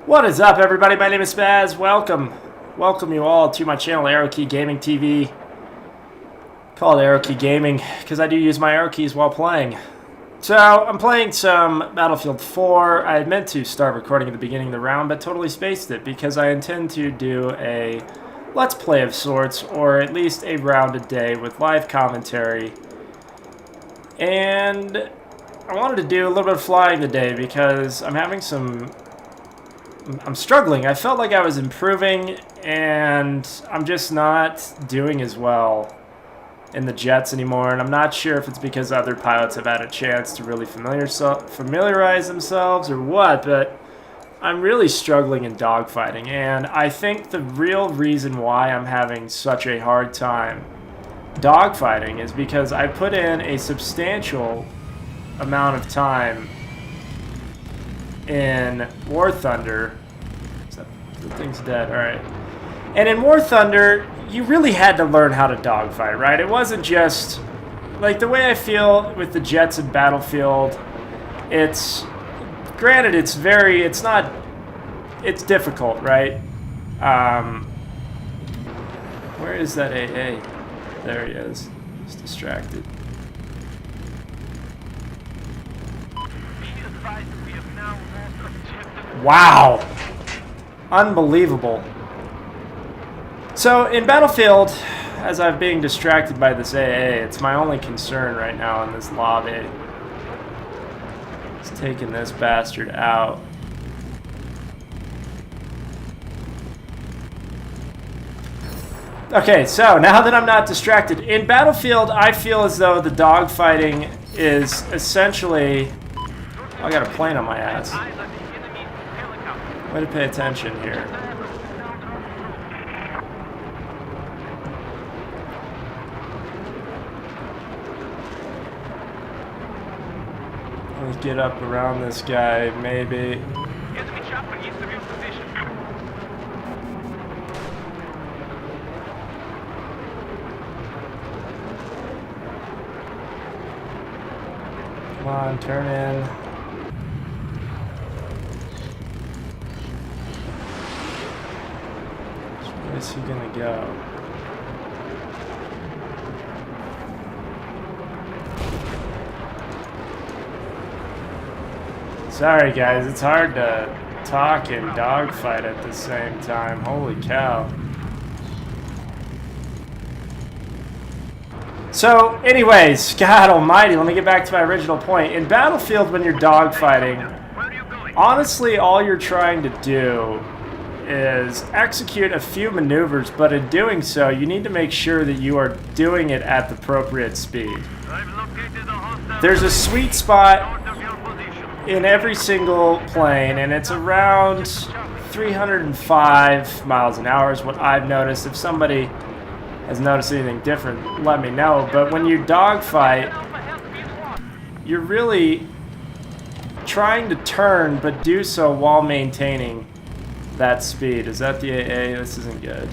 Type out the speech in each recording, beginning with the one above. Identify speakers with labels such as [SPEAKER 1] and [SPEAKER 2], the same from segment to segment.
[SPEAKER 1] What is up, everybody? My name is Spaz. Welcome you all to my channel, Arrow Key Gaming TV. Call it Arrow Key Gaming because I do use my arrow keys while playing. So, I'm playing some Battlefield 4. I had meant to start recording at the beginning of the round, but totally spaced it because I intend to do a Let's Play of sorts, or at least a round a day with live commentary. And I wanted to do a little bit of flying today because I'm struggling. I felt like I was improving, and I'm just not doing as well in the jets anymore, and I'm not sure if it's because other pilots have had a chance to really familiarize themselves or what, but I'm really struggling in dogfighting, and I think the real reason why I'm having such a hard time dogfighting is because I put in a substantial amount of time in War Thunder. The thing's dead, alright. And in War Thunder, you really had to learn how to dogfight, right? It wasn't just, like, the way I feel with the jets in Battlefield, granted, it's difficult, right? Where is that AA? There he is. He's distracted. Wow! Unbelievable. So, in Battlefield, as I'm being distracted by this AA, it's my only concern right now in this lobby. It's taking this bastard out. Okay, so now that I'm not distracted, in Battlefield, I feel as though the dogfighting is essentially... Oh, I got a plane on my ass. Way to pay attention here. Let's get up around this guy, maybe. Come on, turn in. Where's he gonna go? Sorry guys, it's hard to talk and dogfight at the same time. Holy cow. So, anyways, God almighty, let me get back to my original point. In Battlefield, when you're dogfighting, honestly, all you're trying to do is execute a few maneuvers, but in doing so, you need to make sure that you are doing it at the appropriate speed. There's a sweet spot in every single plane, and it's around 305 miles an hour is what I've noticed. If somebody has noticed anything different, let me know. But when you dogfight, you're really trying to turn, but do so while maintaining that speed. Is that the AA? This isn't good.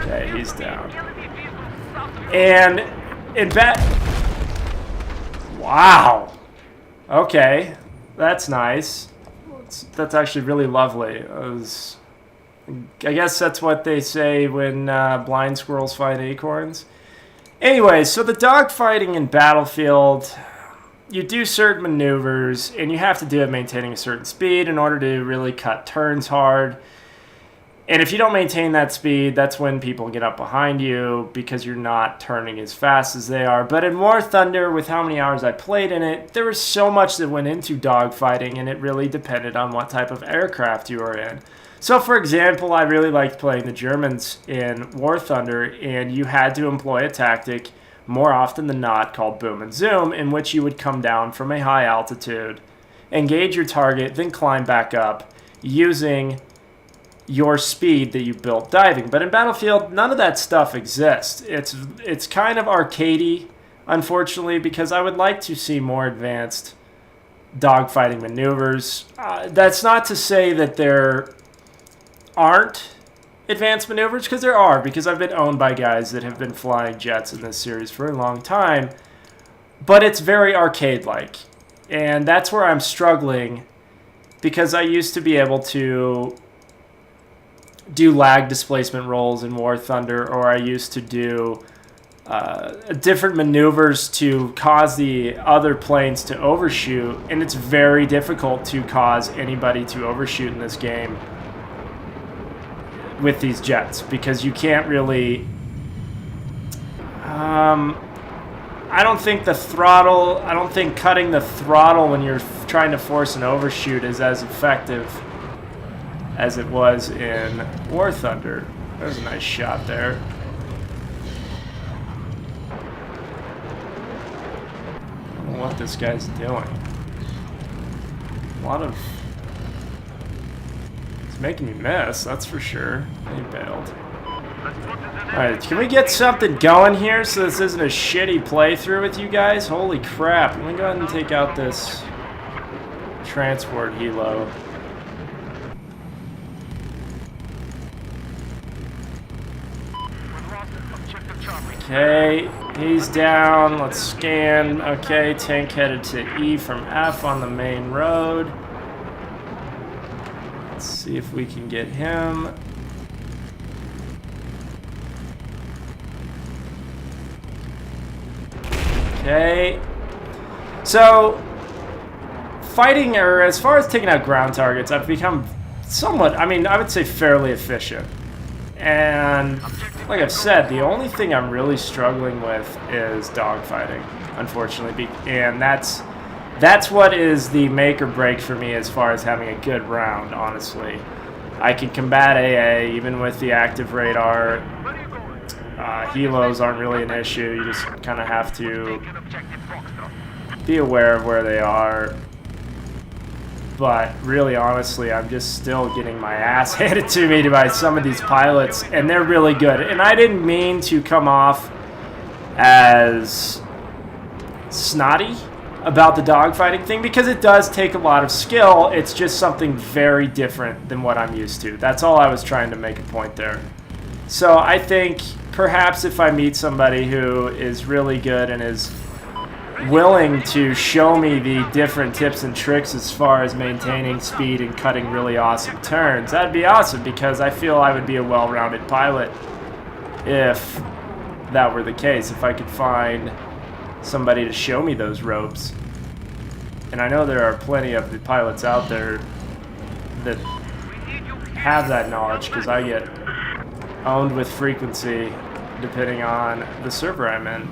[SPEAKER 1] Okay, he's down. And in wow. Okay, that's nice. That's actually really lovely. I guess that's what they say when blind squirrels find acorns. Anyway, so the dogfighting in Battlefield, you do certain maneuvers, and you have to do it maintaining a certain speed in order to really cut turns hard. And if you don't maintain that speed, that's when people get up behind you because you're not turning as fast as they are. But in War Thunder, with how many hours I played in it, there was so much that went into dogfighting, and it really depended on what type of aircraft you were in. So, for example, I really liked playing the Germans in War Thunder, and you had to employ a tactic more often than not called boom and zoom, in which you would come down from a high altitude, engage your target, then climb back up using your speed that you built diving. But in Battlefield, none of that stuff exists. It's kind of arcadey, unfortunately, because I would like to see more advanced dogfighting maneuvers. That's not to say that there aren't advanced maneuvers, because there are, because I've been owned by guys that have been flying jets in this series for a long time, but it's very arcade-like. And that's where I'm struggling, because I used to be able to do lag displacement rolls in War Thunder, or I used to do different maneuvers to cause the other planes to overshoot, and it's very difficult to cause anybody to overshoot in this game with these jets, because you can't really... I don't think cutting the throttle when you're trying to force an overshoot is as effective as it was in War Thunder. That was a nice shot there. I don't know what this guy's doing. It's making me miss, that's for sure. He bailed. Alright, can we get something going here so this isn't a shitty playthrough with you guys? Holy crap. Let me go ahead and take out this transport helo. Okay, he's down. Let's scan. Okay, tank headed to E from F on the main road. Let's see if we can get him. Okay, so fighting, or as far as taking out ground targets, I've become somewhat, I mean, I would say fairly efficient. And like I've said, the only thing I'm really struggling with is dogfighting, unfortunately. And that's what is the make or break for me as far as having a good round, honestly. I can combat AA even with the active radar. Helos aren't really an issue. You just kind of have to be aware of where they are. But really, honestly, I'm just still getting my ass handed to me by some of these pilots, and they're really good. And I didn't mean to come off as snotty about the dogfighting thing, because it does take a lot of skill. It's just something very different than what I'm used to. That's all I was trying to make a point there. So I think perhaps if I meet somebody who is really good and is willing to show me the different tips and tricks as far as maintaining speed and cutting really awesome turns, that'd be awesome, because I feel I would be a well-rounded pilot if that were the case, if I could find somebody to show me those ropes. And I know there are plenty of the pilots out there that have that knowledge, because I get owned with frequency depending on the server I'm in.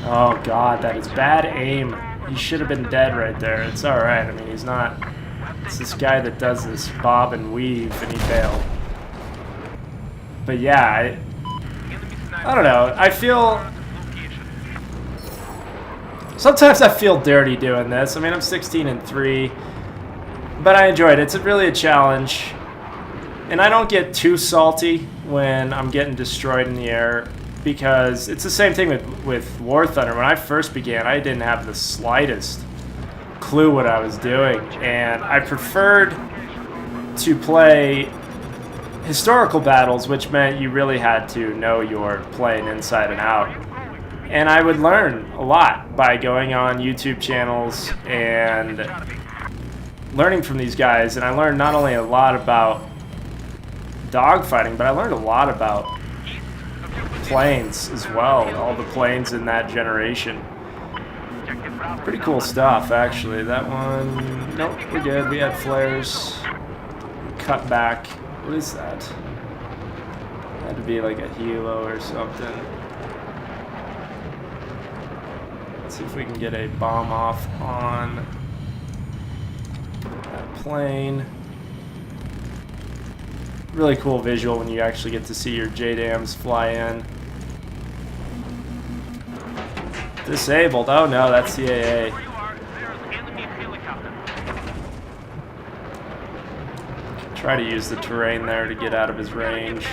[SPEAKER 1] Oh god, that is bad aim. He should have been dead right there. It's alright, I mean, he's not... It's this guy that does this bob and weave, and he failed. But yeah, I don't know, I feel... Sometimes I feel dirty doing this. I mean, I'm 16-3, but I enjoy it. It's really a challenge. And I don't get too salty when I'm getting destroyed in the air, because it's the same thing with War Thunder. When I first began, I didn't have the slightest clue what I was doing, and I preferred to play historical battles, which meant you really had to know your plane inside and out. And I would learn a lot by going on YouTube channels and learning from these guys. And I learned not only a lot about dogfighting, but I learned a lot about planes as well, all the planes in that generation. Pretty cool stuff, actually. That one, nope, we're good. We had flares. Cut back. What is that? Had to be like a helo or something. Let's see if we can get a bomb off on that plane. Really cool visual when you actually get to see your JDAMs fly in. Disabled. Oh no, that's the AA. Try to use the terrain there to get out of his range.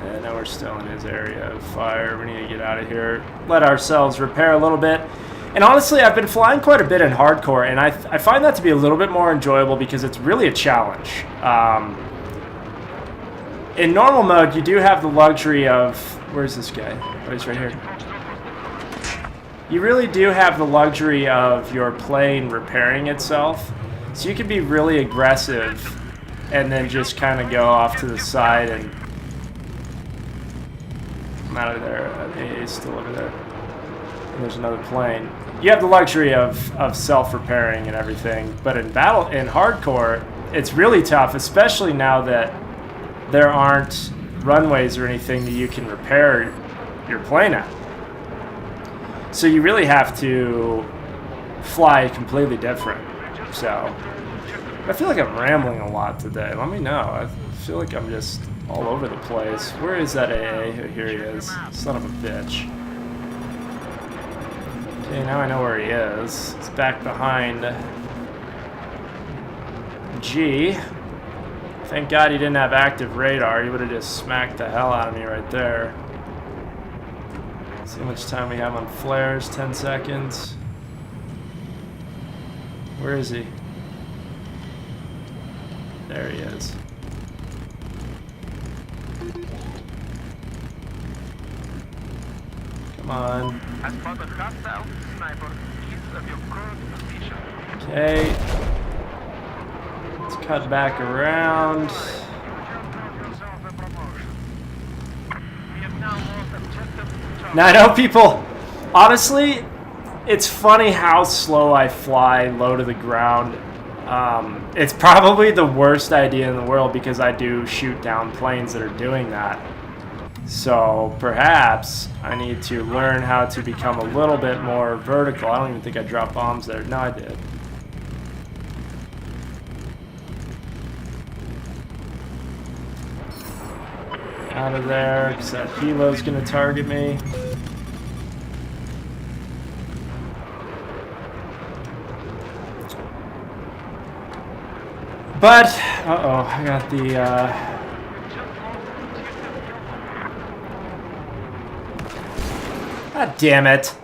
[SPEAKER 1] And now we're still in his area of fire. We need to get out of here. Let ourselves repair a little bit. And honestly, I've been flying quite a bit in hardcore, and I find that to be a little bit more enjoyable because it's really a challenge. In normal mode, you do have the luxury of... Where's this guy? Oh, he's right here. You really do have the luxury of your plane repairing itself. So you can be really aggressive and then just kind of go off to the side and... I'm out of there. AA is still over there. And there's another plane. You have the luxury of self-repairing and everything. But in battle, in hardcore, it's really tough, especially now that there aren't runways or anything that you can repair your plane at. So you really have to fly completely different. So I feel like I'm rambling a lot today. Let me know. I feel like I'm just all over the place. Where is that AA? Oh, here he is. Son of a bitch. Okay, now I know where he is. He's back behind G. Thank God he didn't have active radar. He would have just smacked the hell out of me right there. See how much time we have on flares. 10 seconds. Where is he? There he is. Come on. Okay. Let's cut back around. Now I know people, honestly, it's funny how slow I fly low to the ground. It's probably the worst idea in the world because I do shoot down planes that are doing that. So perhaps I need to learn how to become a little bit more vertical. I don't even think I dropped bombs there. No, I did. Out of there, because that helo's going to target me. But, uh-oh, I got the, God damn it.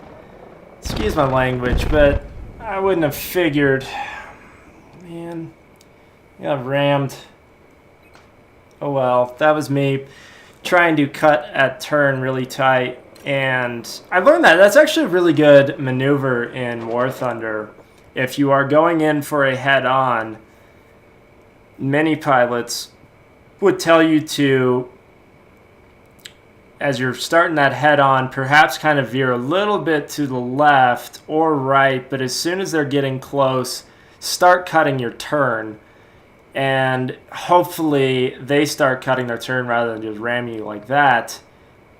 [SPEAKER 1] Excuse my language, but I wouldn't have figured. Man, I got rammed. Oh well, that was me trying to cut at turn really tight. And I learned that. That's actually a really good maneuver in War Thunder. If you are going in for a head-on, many pilots would tell you to, as you're starting that head-on, perhaps kind of veer a little bit to the left or right, but as soon as they're getting close, start cutting your turn. And hopefully they start cutting their turn rather than just ramming you like that.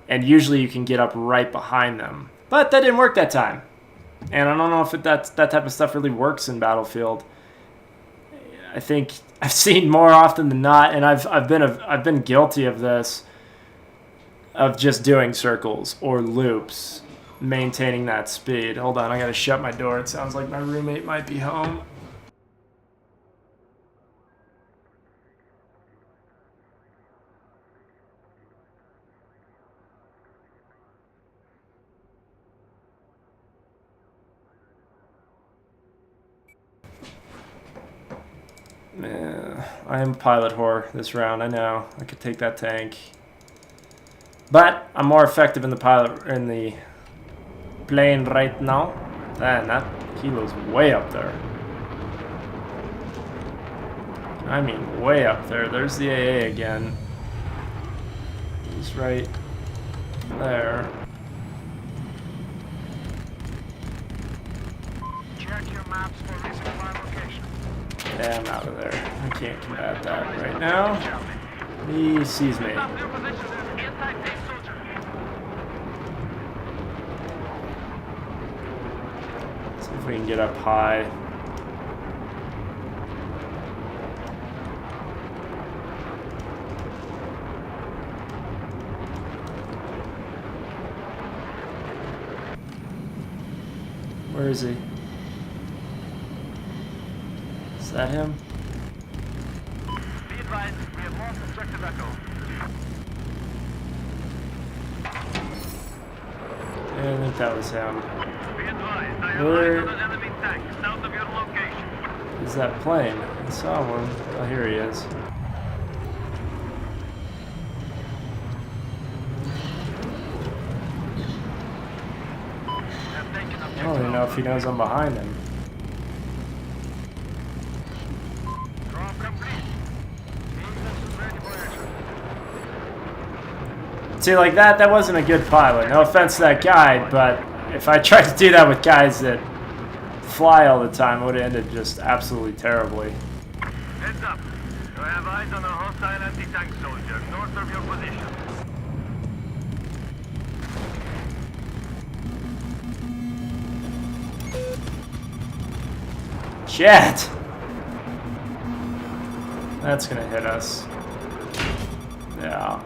[SPEAKER 1] And usually you can get up right behind them. But that didn't work that time. And I don't know if that type of stuff really works in Battlefield. I think I've seen more often than not, and I've been guilty of this, of just doing circles or loops, maintaining that speed. Hold on, I gotta shut my door. It sounds like my roommate might be home. I am a pilot whore this round, I know. I could take that tank. But I'm more effective in the plane right now. Man, that kilo's way up there. I mean, way up there. There's the AA again. He's right there. Check your maps for resupply location. Yeah, I'm out of there. I can't combat that right now. He sees me. See if we can get up high. Where is he? Is that him?
[SPEAKER 2] Be advised, we have lost objective Echo.
[SPEAKER 1] I think that was him.
[SPEAKER 2] Be advised, I
[SPEAKER 1] Where
[SPEAKER 2] have an enemy tank south of your location.
[SPEAKER 1] is that plane? I saw one. Oh, here he is. if he knows I'm behind him.
[SPEAKER 2] Drop complete. Maintenance is ready for action.
[SPEAKER 1] See, like that wasn't a good pilot. No offense to that guy, but if I tried to do that with guys that fly all the time, it would have ended just absolutely terribly.
[SPEAKER 2] Heads up. You have eyes on a hostile anti-tank soldier north of your position.
[SPEAKER 1] Shit! That's gonna hit us. Yeah.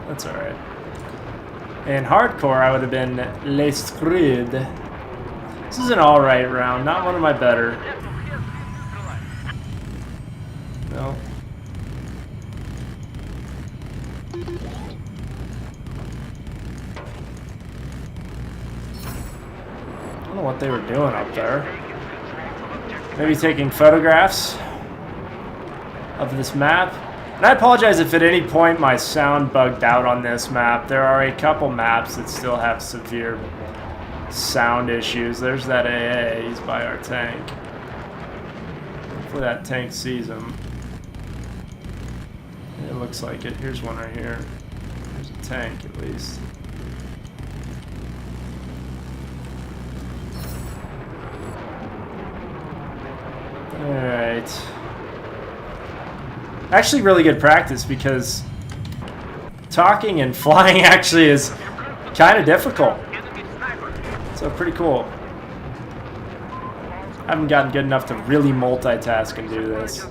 [SPEAKER 1] That's alright. In hardcore, I would have been Les Screwed. This is an alright round, not one of my better. No. I don't know what they were doing up there. Maybe taking photographs of this map. And I apologize if at any point my sound bugged out on this map. There are a couple maps that still have severe sound issues. There's that AA, he's by our tank. Hopefully that tank sees him. It looks like it. Here's one right here. There's a tank at least. Alright. Actually really good practice because talking and flying actually is kind of difficult. So pretty cool. I haven't gotten good enough to really multitask and do this.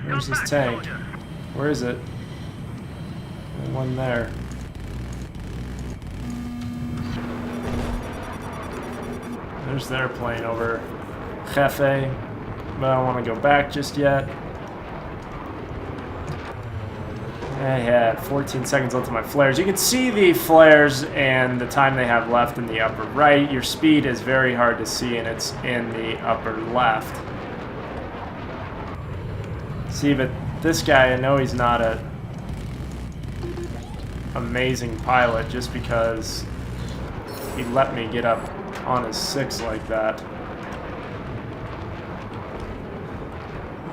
[SPEAKER 1] Where's this tank? Where is it? There's one there. There's their plane over Jefe, but I don't want to go back just yet. I had 14 seconds left of my flares. You can see the flares and the time they have left in the upper right. Your speed is very hard to see and it's in the upper left. See, but this guy, I know he's not a amazing pilot just because he let me get up on his 6 like that.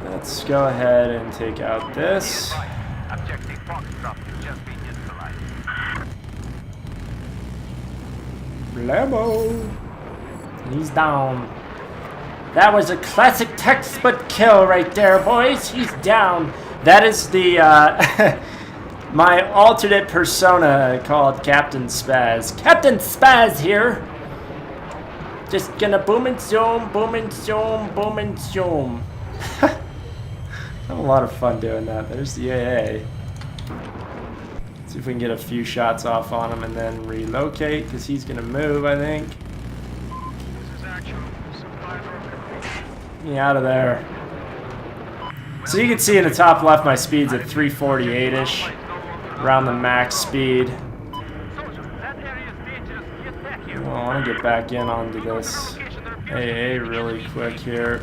[SPEAKER 1] Let's go ahead and take out this.
[SPEAKER 2] Objective Foxtrot has just been neutralized.
[SPEAKER 1] Blammo! He's down. That was a classic textbook kill right there, boys. He's down. That is the my alternate persona called Captain Spaz. Captain Spaz here. Just gonna boom and zoom, boom and zoom, boom and zoom. I have a lot of fun doing that. There's the AA. See if we can get a few shots off on him and then relocate, because he's gonna move, I think. Get me out of there. So you can see in the top left my speed's at 348-ish, around the max speed. I want to get back in onto this AA really quick here.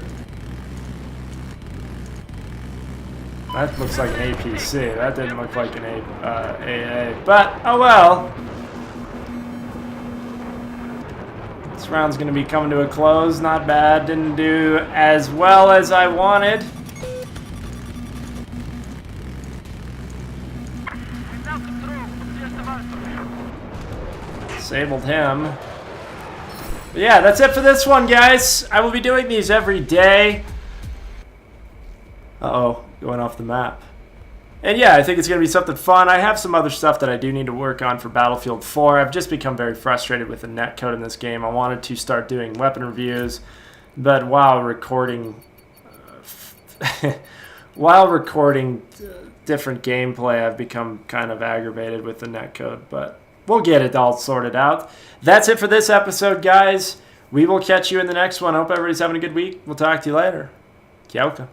[SPEAKER 1] That looks like an APC. That didn't look like an AA. But, oh well. This round's going to be coming to a close. Not bad. Didn't do as well as I wanted. Disabled him. But yeah, that's it for this one, guys. I will be doing these every day. Uh-oh, going off the map. And yeah, I think it's going to be something fun. I have some other stuff that I do need to work on for Battlefield 4. I've just become very frustrated with the netcode in this game. I wanted to start doing weapon reviews, but while recording different gameplay, I've become kind of aggravated with the netcode, but we'll get it all sorted out. That's it for this episode, guys. We will catch you in the next one. Hope everybody's having a good week. We'll talk to you later. Kia ora.